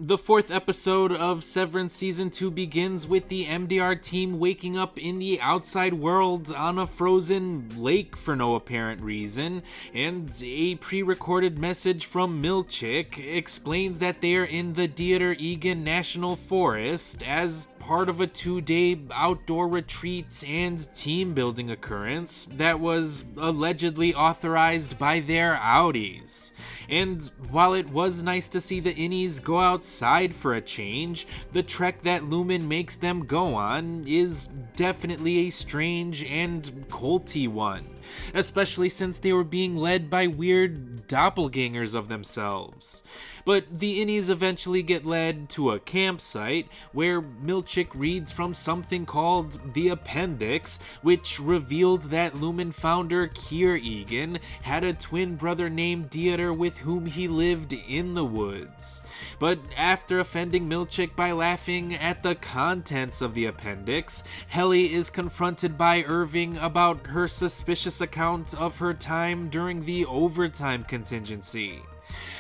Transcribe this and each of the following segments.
The fourth episode of Severance Season 2 begins with the MDR team waking up in the outside world on a frozen lake for no apparent reason, and a pre-recorded message from Milchick explains that they are in the Dieter Egan National Forest as part of a 2-day outdoor retreat and team building occurrence that was allegedly authorized by their Audis. And while it was nice to see the innies go outside for a change, the trek that Lumen makes them go on is definitely a strange and culty one, especially since they were being led by weird doppelgangers of themselves. But the innies eventually get led to a campsite where Milchick reads from something called the Appendix, which revealed that Lumen founder Kier Egan had a twin brother named Dieter with whom he lived in the woods. But after offending Milchick by laughing at the contents of the Appendix, Helly is confronted by Irving about her suspicious account of her time during the overtime contingency.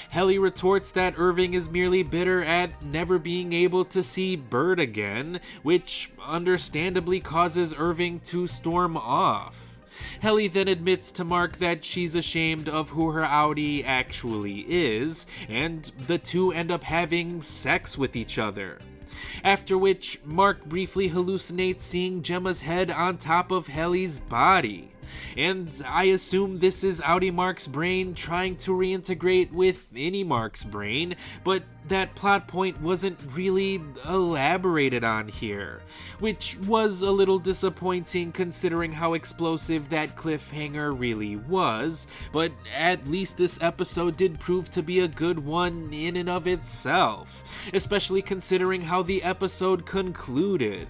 Helly retorts that Irving is merely bitter at never being able to see Bird again, which understandably causes Irving to storm off. Helly then admits to Mark that she's ashamed of who her Audi actually is, and the two end up having sex with each other. After which, Mark briefly hallucinates seeing Gemma's head on top of Helly's body. And I assume this is Audi Mark's brain trying to reintegrate with Innie Mark's brain, but that plot point wasn't really elaborated on here, which was a little disappointing considering how explosive that cliffhanger really was, but at least this episode did prove to be a good one in and of itself, especially considering how the episode concluded.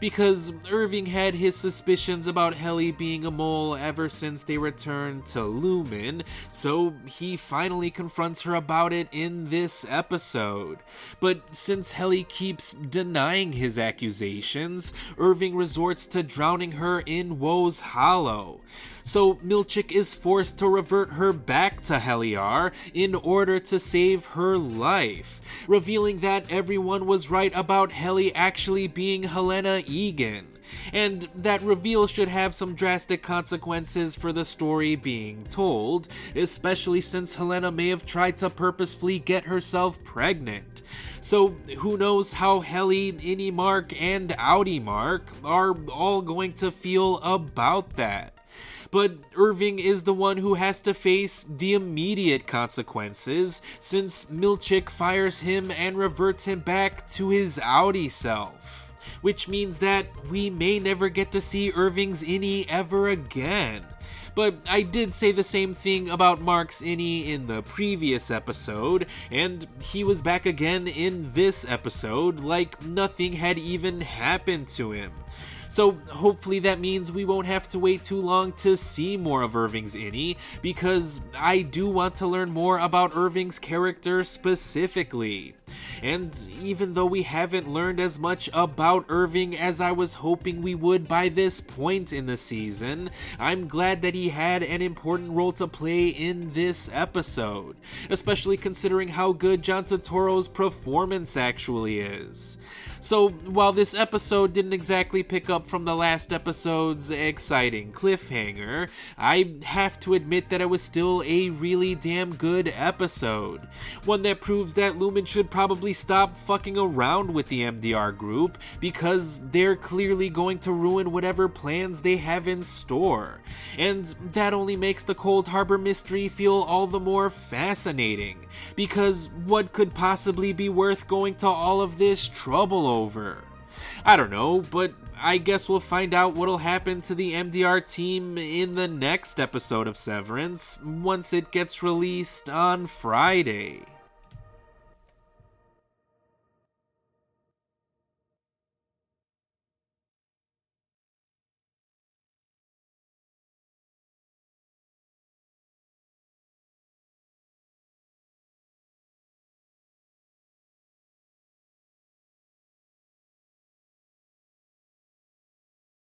Because Irving had his suspicions about Helly being a mole ever since they returned to Lumen, so he finally confronts her about it in this episode. But since Helly keeps denying his accusations, Irving resorts to drowning her in Woe's Hollow. So Milchick is forced to revert her back to Heliar in order to save her life, revealing that everyone was right about Helly actually being Helena Egan. And that reveal should have some drastic consequences for the story being told, especially since Helena may have tried to purposefully get herself pregnant. So who knows how Helly, Innie Mark, and Audi Mark are all going to feel about that. But Irving is the one who has to face the immediate consequences, since Milchick fires him and reverts him back to his Audi self. Which means that we may never get to see Irving's Innie ever again. But I did say the same thing about Mark's Innie in the previous episode, and he was back again in this episode like nothing had even happened to him. So hopefully that means we won't have to wait too long to see more of Irving's Innie, because I do want to learn more about Irving's character specifically. And even though we haven't learned as much about Irving as I was hoping we would by this point in the season, I'm glad that he had an important role to play in this episode, especially considering how good John Turturro's performance actually is. So while this episode didn't exactly pick up from the last episode's exciting cliffhanger, I have to admit that it was still a really damn good episode. One that proves that Lumen should probably stop fucking around with the MDR group, because they're clearly going to ruin whatever plans they have in store. And that only makes the Cold Harbor mystery feel all the more fascinating, because what could possibly be worth going to all of this trouble over? I don't know, but I guess we'll find out what'll happen to the MDR team in the next episode of Severance once it gets released on Friday.